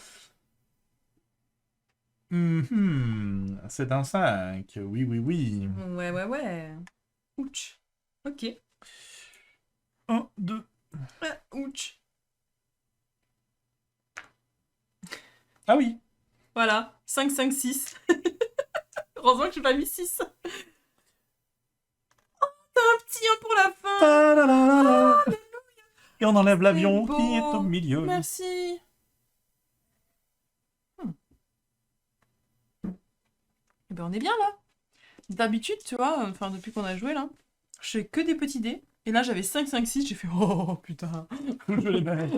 C'est un 5. Oui, oui, oui. Ouais. Ouch. Ok. 1, 2. Ouch. Ah oui. Voilà. 5, 5, 6. Heureusement que j'ai pas mis 6. Oh, t'as un petit 1 pour la fin. Ta-da-da-da-da. Et on enlève C'est l'avion beau. qui est au milieu. Merci. Eh ben, on est bien là. D'habitude, tu vois, enfin depuis qu'on a joué là, je fais que des petits dés. Et là j'avais 5, 5, 6, j'ai fait oh putain. Je les mets.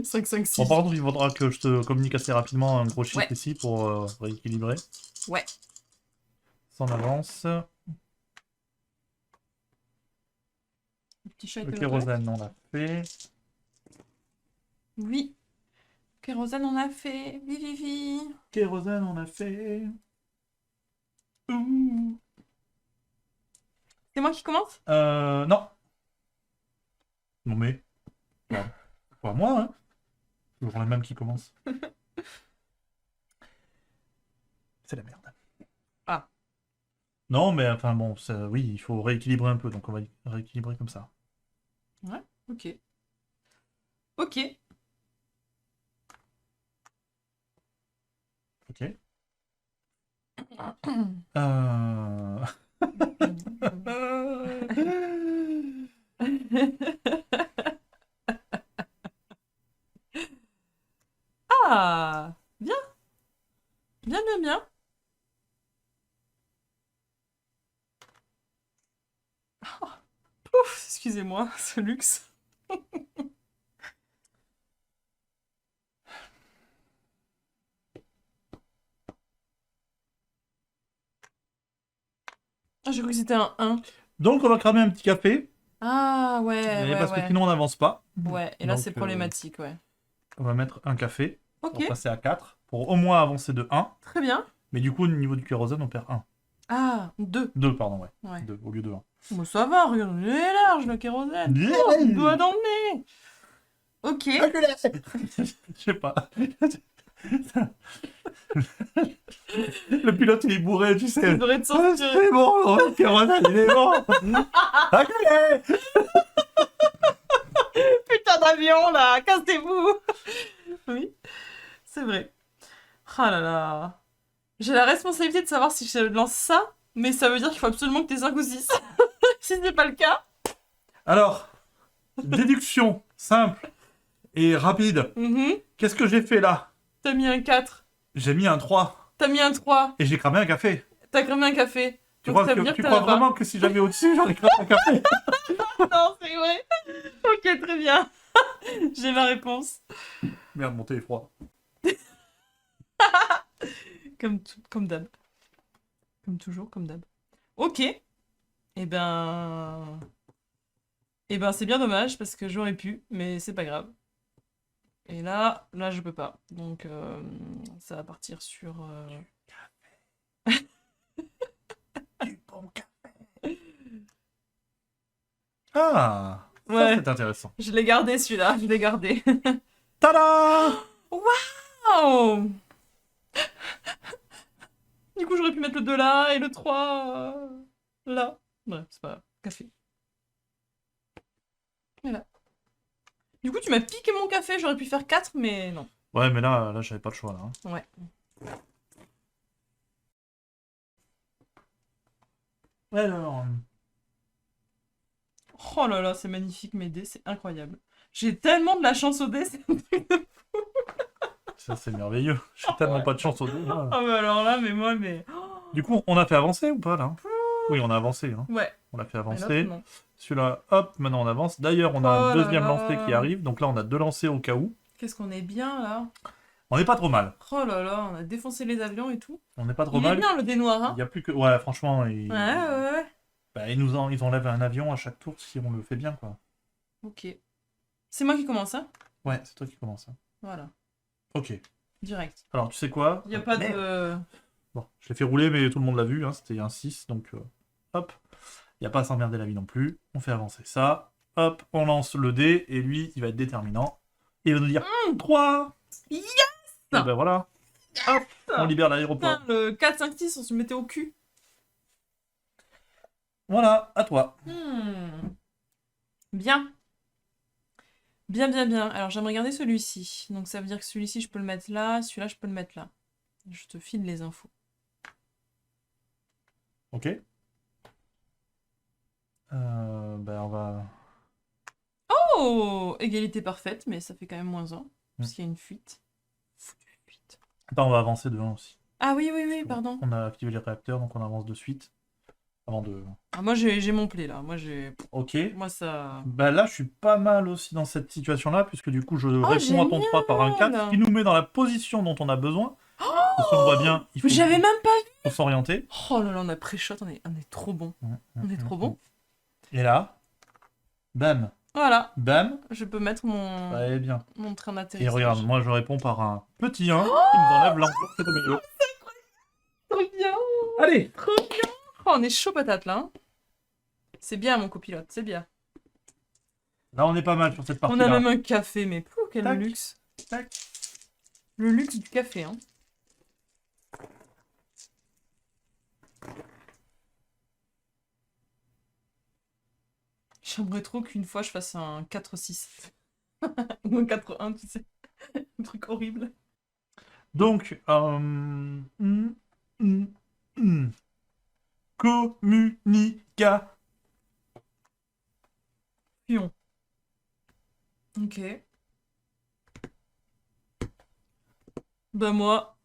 5, 5, 6. Bon, par contre, il faudra que je te communique assez rapidement un gros chiffre Ouais. ici pour rééquilibrer. Ouais. Ça, on avance. Le petit chat Le était kérosène, on l'a fait. Oui. Kérosène, on a fait. Vivi. Kérosène, on a fait. Ouh. C'est moi qui commence? Non. Non mais. Non. Pas moi, hein. C'est toujours la même qui commence. C'est la merde. Ah. Non, mais enfin bon, oui, il faut rééquilibrer un peu, donc on va rééquilibrer comme ça. Ouais, ok. Ok. Ok. Euh... Ah. Bien. Bien. Ouf, excusez-moi, ce luxe. Ah, j'ai cru que c'était un 1. Donc on va cramer un petit café, Ah, ouais, parce que ouais. sinon on n'avance pas. Ouais, et là Donc, c'est problématique, ouais. On va mettre un café Ok, pour passer à 4, pour au moins avancer de 1. très bien. Mais du coup, au niveau du kérosène, on perd 1. Ah, 2. 2, pardon, ouais. Ouais. 2 au lieu de 1. Bon, ça va, regarde, il est large le kérosène. Yeah. Oh, doigt dans le nez. Ok. Je sais pas. Le pilote, il est bourré, tu sais. Tu devrais te sortir. C'est bon, le kérosène, il est bon. Enculé. Putain d'avion là, cassez-vous. Oui, c'est vrai. Ah là là. J'ai la responsabilité de savoir si je lance ça, mais ça veut dire qu'il faut absolument que t'aies 5 ou 6. Si c'est pas le cas. Alors, déduction simple et rapide. Qu'est-ce que j'ai fait là? T'as mis un 4. J'ai mis un 3. T'as mis un 3. Et j'ai cramé un café. T'as cramé un café. Tu Donc crois, ça veut dire tu que crois t'en as pas. vraiment que si j'avais au-dessus, j'aurais cramé un café? Non, c'est vrai. Ok, très bien. J'ai ma réponse. Merde, mon thé est froid. Comme d'hab. Comme toujours, comme d'hab. Ok. Eh ben... c'est bien dommage parce que j'aurais pu, mais c'est pas grave. Et là je peux pas. Donc ça va partir sur... Du bon café. Ah, ça Ouais, c'est intéressant. je l'ai gardé celui-là, je l'ai gardé. Tada! Waouh! Du coup j'aurais pu mettre le 2 là et le 3 là. Bref, c'est pas grave. Café. Voilà. Du coup tu m'as piqué mon café, j'aurais pu faire 4 mais non. Ouais, mais là j'avais pas le choix là. Hein. Ouais. Alors... Oh là là, c'est magnifique mes dés, c'est incroyable. J'ai tellement de la chance au dés, c'est un truc de fou. Ça, c'est merveilleux. J'ai tellement pas de chance au dé. Là. Ah, bah alors là, mais moi, mais. Du coup, on a fait avancer ou pas, là? Oui, on a avancé. Hein. Ouais. On l'a fait Mais l'autre, avancer. non. Celui-là, hop, maintenant on avance. D'ailleurs, on a un Oh là deuxième là. lancer qui arrive. Donc là, on a 2 lancers au cas où. Qu'est-ce qu'on est bien, là. On n'est pas trop mal. Oh là là, on a défoncé les avions et tout. On n'est pas trop Il est mal. bien, le dé noir, Il hein. n'y a plus que... Ouais, franchement, Ouais. bah, ils enlèvent un avion à chaque tour si on le fait bien, quoi. Ok. C'est moi qui commence, hein. Ouais, c'est toi qui commence. Hein. Voilà. Ok. Direct. Alors, tu sais quoi? Il n'y a pas Merde. de... Bon, je l'ai fait rouler, mais tout le monde l'a vu. Hein. C'était un 6, donc... hop. Il n'y a pas à s'emmerder la vie non plus. On fait avancer ça. Hop, on lance le dé, et lui, il va être déterminant. Et il va nous dire 3. Yes. Et ben voilà. Hop, on libère l'aéroport. Putain, le 4, 5, 6, on se mettait au cul. Voilà, à toi. Bien. Bien. Alors, j'aimerais garder celui-ci. Donc, ça veut dire que celui-ci, je peux le mettre là. Celui-là, je peux le mettre là. Je te file les infos. Ok. Ben on va... Oh, égalité parfaite, mais ça fait quand même -1. Parce qu'il y a une fuite. Fuite. Attends, on va avancer de 1 aussi. Ah oui, pardon. On a activé les réacteurs, donc on avance de suite. Avant de... Ah, moi, j'ai mon play, là. Ok. Moi, ça... Bah là, je suis pas mal aussi dans cette situation-là, puisque du coup, je réponds à ton 3 par un 4, génial. ce qui nous met dans la position dont on a besoin. Parce qu'on voit bien, il faut, Mais j'avais même pas vu. faut s'orienter. Oh là là, on a pré-shot, on est trop bon. On est trop bon. Et là, bam, Voilà, bam, je peux mettre mon, ça est bien. mon train Et d'atterrissage. regarde, moi je réponds par un petit 1 qui nous enlève l'emploi qui est au milieu. Trop bien. Allez. Trop bien. Oh, on est chaud patate là. Hein. C'est bien mon copilote, c'est bien. Là, on est pas mal sur cette On partie-là. a même un café, mais quel Tac. luxe. Tac. Le luxe du café, hein. J'aimerais trop qu'une fois je fasse un 4-6. Ou un 4-1, tu sais. Un truc horrible. Donc, communica. Pion. Ok. Bah moi...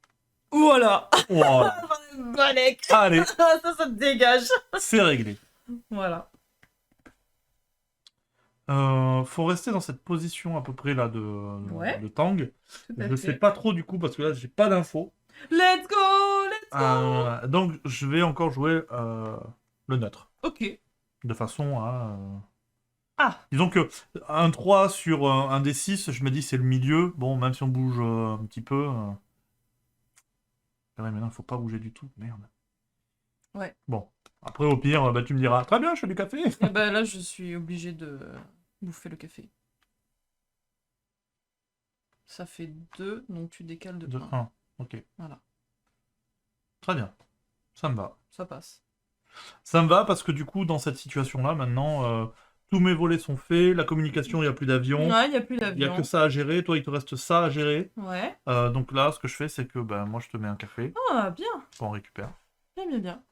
Voilà. Oh, Balek. allez, Ça te dégage. c'est réglé. Voilà. Faut rester dans cette position à peu près là de Tang. Tout à Je fait. sais pas trop du coup parce que là j'ai pas d'infos. Let's go. Donc je vais encore jouer le neutre. Ok. De façon à... Ah. Disons que un 3 sur un des 6, je me dis c'est le milieu. Bon, même si on bouge un petit peu... Ouais, mais non, il faut pas bouger du tout. Merde. Ouais. Bon. Après, au pire, bah, tu me diras, très bien, je fais du café. Et bah là, je suis obligée de bouffer le café. Ça fait 2, donc tu décales de De 1. 1. Ok. Voilà. Très bien. Ça me va. Ça passe. Ça me va parce que du coup, dans cette situation-là, maintenant, tous mes volets sont faits, la communication, il n'y a plus d'avion. Ouais, il n'y a plus Il n'y a d'avion. que ça à gérer. Toi, il te reste ça à gérer. Ouais. Donc là, ce que je fais, c'est que bah, moi, je te mets un café. Ah, bien. On récupère. Bien.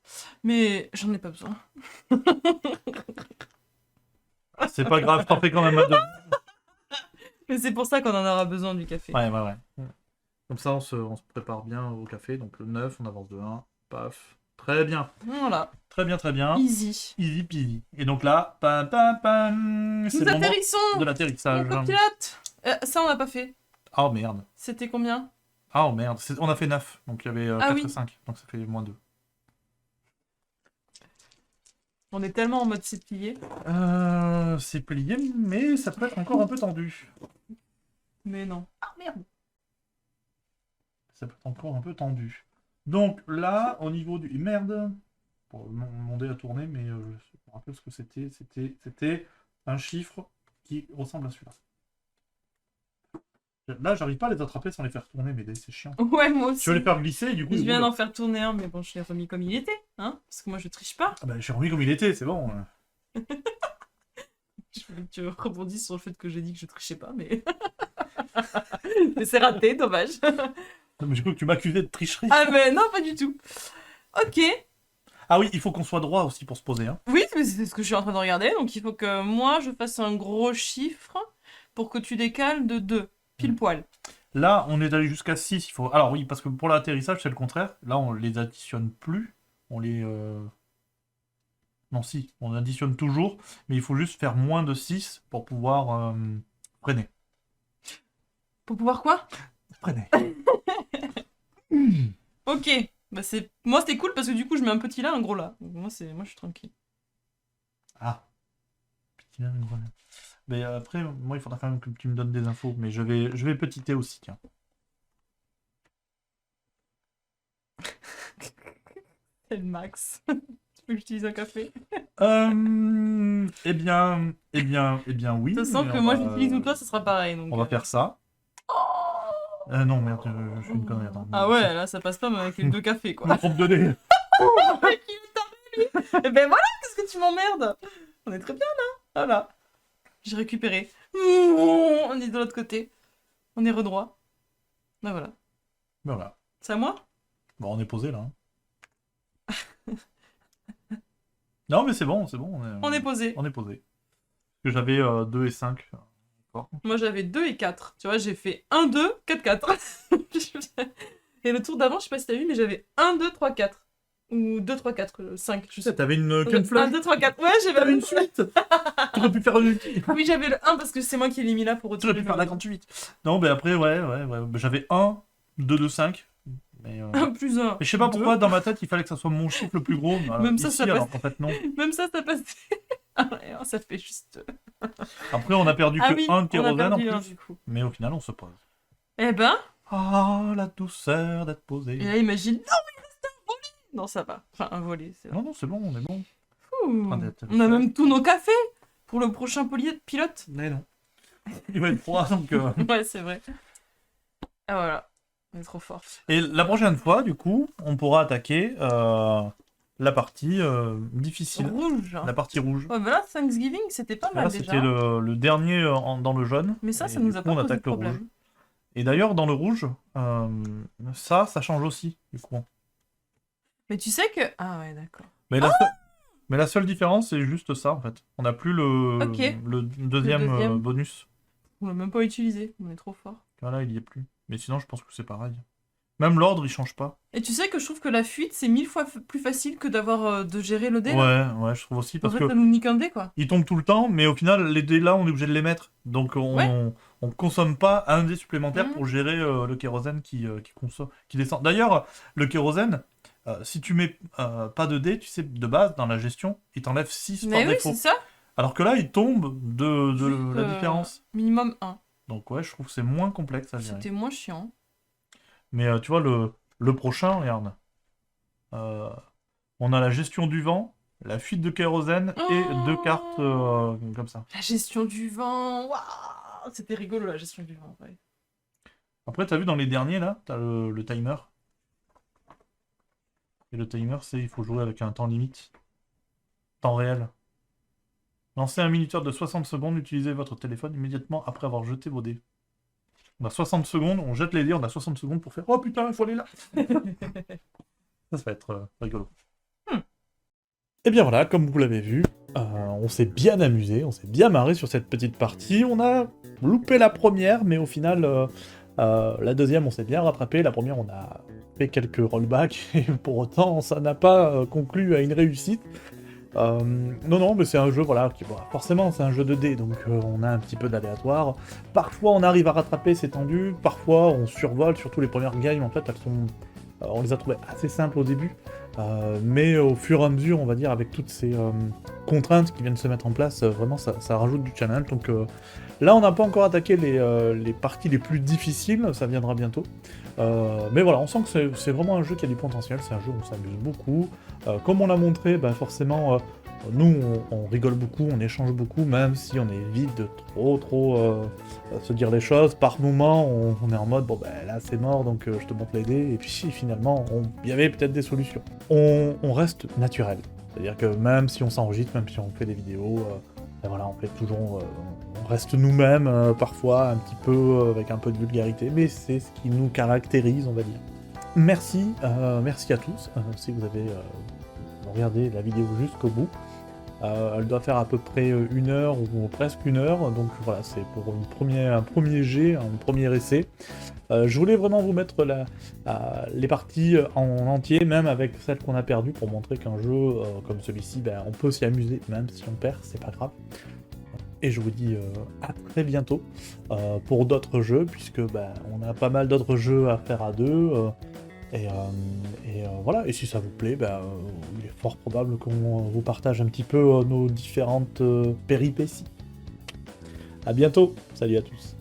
Mais j'en ai pas besoin. C'est pas grave, je t'en fais quand même à 2. Mais c'est pour ça qu'on en aura besoin du café. Ouais. Comme ça, on se prépare bien au café. Donc le 9, on avance de 1. Paf. Très bien. Voilà. Très bien. Easy. Easy peasy. Et donc là, pam, c'est Nous le moment atterrissons. de l'atterrissage. Mon copilote. Ça, on n'a pas fait. Oh merde. C'était combien? Ah oh merde. On a fait 9. Donc il y avait 4 oui. et 5. Donc ça fait -2. On est tellement en mode c'est plié. C'est plié, mais ça peut être encore un peu tendu. Mais non. Ah merde. Ça peut être encore un peu tendu. Donc là, au niveau du... Merde. Bon, mon dé a tourné, mais je me rappelle ce que c'était. C'était un chiffre qui ressemble à celui-là. Là, j'arrive pas à les attraper sans les faire tourner, mes dés, c'est chiant. Ouais, moi aussi. Je vais les faire glisser, et du coup... Je ils viens roulent. d'en faire tourner un, mais bon, je l'ai remis comme il était, hein, parce que moi je triche pas. Ah bah, j'ai remis comme il était, c'est bon. Je voulais que tu rebondisses sur le fait que j'ai dit que je trichais pas, mais... mais c'est raté, dommage. Non, mais j'ai cru que tu m'accusais de tricherie. Ah mais non, pas du tout. Ok. Ah oui, il faut qu'on soit droit aussi pour se poser. Hein. Oui, mais c'est ce que je suis en train de regarder, donc il faut que moi je fasse un gros chiffre pour que tu décales de 2, pile poil. Là, on est allé jusqu'à 6. Il faut... Alors oui, parce que pour l'atterrissage, c'est le contraire. Là, on les additionne plus. On les... Non, si, on additionne toujours. Mais il faut juste faire moins de 6 pour pouvoir freiner. Pour pouvoir quoi? Freiner. Ok. Bah moi c'était cool parce que du coup je mets un petit là, un gros là. Donc, moi je suis tranquille. Ah. Petit nain, gros nain. Mais après, moi, il faudra quand même que tu me donnes des infos. Mais je vais petiter aussi, tiens. C'est le max. Tu veux que j'utilise un café? Eh bien, oui. De toute façon mais que on moi va- j'utilise ou toi, ça sera pareil. Donc, On va faire ça. Non, merde, je fais une connerie. Attends. Ah ouais, là ça passe pas mais avec les 2 cafés Je quoi. me trompe de nez. Et ben voilà, qu'est-ce que tu m'emmerdes? On est très bien là. Voilà. J'ai récupéré. On est de l'autre côté. On est redroit. Ben voilà. Voilà. C'est à moi? Bon, on est posé, là. Non, mais c'est bon. On est posé. On est posé. Parce que j'avais 2 et 5. Moi j'avais 2 et 4. Tu vois, j'ai fait 1, 2, 4, 4. Et le tour d'avant, je sais pas si t'as vu, mais j'avais 1, 2, 3, 4. Ou 2, 3, 4, 5, je sais. T'avais une queue 1, 2, 3, 4. Ouais, j'avais T'avais une suite. T'aurais pu faire une... Oui, j'avais le 1 parce que c'est moi qui l'ai mis là pour T'aurais retirer pu le faire la 38. Non, mais après, ouais. J'avais 1, 2, 2, 5. Mais, 1 plus 1. mais je sais pas pourquoi, dans ma tête, il fallait que ça soit mon chiffre le plus gros. Même ça, ici, ça alors passe. qu'en fait, non. Même ça passe. Ah ouais, ça fait juste. Après, on a perdu Ah que oui, 1 on a kérosène en perdu plus. un du coup. Mais au final, on se pose. Eh ben. Ah, la douceur d'être posé. Et là, imagine. Non, mais il reste un volet. Non, ça va. Enfin, un volet, c'est vrai. Non, c'est bon, on est bon. Ouh. Train d'être On a fait. même tous nos cafés pour le prochain pilote. Mais non. Il va être froid, donc... Ouais, c'est vrai. Ah voilà. On est trop fort. Et la prochaine fois, du coup, on pourra attaquer la partie difficile. Rouge. La partie rouge. Ouais, mais là, Thanksgiving, c'était pas mal Là, déjà. c'était le dernier dans le jaune. Mais ça Et nous du a coup, pas on posé de attaque le problème. rouge. Et d'ailleurs, dans le rouge, ça change aussi, du coup. Mais tu sais que... Ah ouais, d'accord. Mais la seule différence, c'est juste ça, en fait. On n'a plus Ok. le deuxième, deuxième. bonus. On l'a même pas utilisé. On est trop fort. Voilà, il y est plus. Mais sinon, je pense que c'est pareil. Même l'ordre, il change pas. Et tu sais que je trouve que la fuite, c'est 1000 fois plus facile que d'avoir de gérer le dé. Là. Ouais, je trouve aussi, En parce fait, que ça nous nique un dé, quoi. ils tombent tout le temps, mais au final, les dés là, on est obligé de les mettre. Donc, on consomme pas un dé supplémentaire Mhm. pour gérer le kérosène qui descend. D'ailleurs, le kérosène, si tu mets pas de dé, tu sais, de base, dans la gestion, il t'enlève 6 par Mais oui, défaut. c'est ça. Alors que là, il tombe de Juste, la différence. Minimum 1. Donc ouais, je trouve que c'est moins complexe à gérer. C'était moins chiant. Mais tu vois, le prochain, regarde. On a la gestion du vent, la fuite de kérosène et Oh 2 cartes comme ça. La gestion du vent. Waouh, c'était rigolo, la gestion du vent. Ouais. Après, t'as vu dans les derniers, là, t'as le timer. Et le timer, c'est il faut jouer avec un temps limite. Temps réel. Lancez un minuteur de 60 secondes, utilisez votre téléphone immédiatement après avoir jeté vos dés. On a 60 secondes, on jette les dés, on a 60 secondes pour faire « Oh putain, il faut aller là !» Ça va être rigolo. Et bien voilà, comme vous l'avez vu, on s'est bien amusé, on s'est bien marré sur cette petite partie. On a loupé la première, mais au final, la deuxième, on s'est bien rattrapé. La première, on a fait quelques rollbacks, et pour autant, ça n'a pas conclu à une réussite. Non, mais c'est un jeu, voilà, qui, forcément, c'est un jeu de dés, donc on a un petit peu d'aléatoire. Parfois, on arrive à rattraper, c'est tendu. Parfois, on survole, surtout les premières games, en fait, elles sont... on les a trouvées assez simples au début. Mais au fur et à mesure, on va dire, avec toutes ces contraintes qui viennent se mettre en place, vraiment ça rajoute du challenge. Donc là, on n'a pas encore attaqué les parties les plus difficiles, ça viendra bientôt. Mais voilà, on sent que c'est vraiment un jeu qui a du potentiel, c'est un jeu où on s'amuse beaucoup. Comme on l'a montré, forcément, nous on rigole beaucoup, on échange beaucoup, même si on évite de trop se dire les choses. Par moments, on est en mode, bon là c'est mort, donc je te montre les dés, et puis finalement, il y avait peut-être des solutions. On reste naturel, c'est-à-dire que même si on s'enregistre, même si on fait des vidéos, voilà, on fait toujours, on reste nous-mêmes, parfois un petit peu avec un peu de vulgarité, mais c'est ce qui nous caractérise, on va dire. Merci à tous, si vous avez regardé la vidéo jusqu'au bout. Elle doit faire à peu près 1 heure ou presque 1 heure, donc voilà, c'est pour un premier jet, un premier essai. Je voulais vraiment vous mettre les parties en entier, même avec celles qu'on a perdues, pour montrer qu'un jeu comme celui-ci, ben, on peut s'y amuser, même si on perd, c'est pas grave. Et je vous dis à très bientôt pour d'autres jeux, puisque ben, on a pas mal d'autres jeux à faire à deux. Voilà, et si ça vous plaît, ben, il est fort probable qu'on vous partage un petit peu nos différentes péripéties. À bientôt, salut à tous.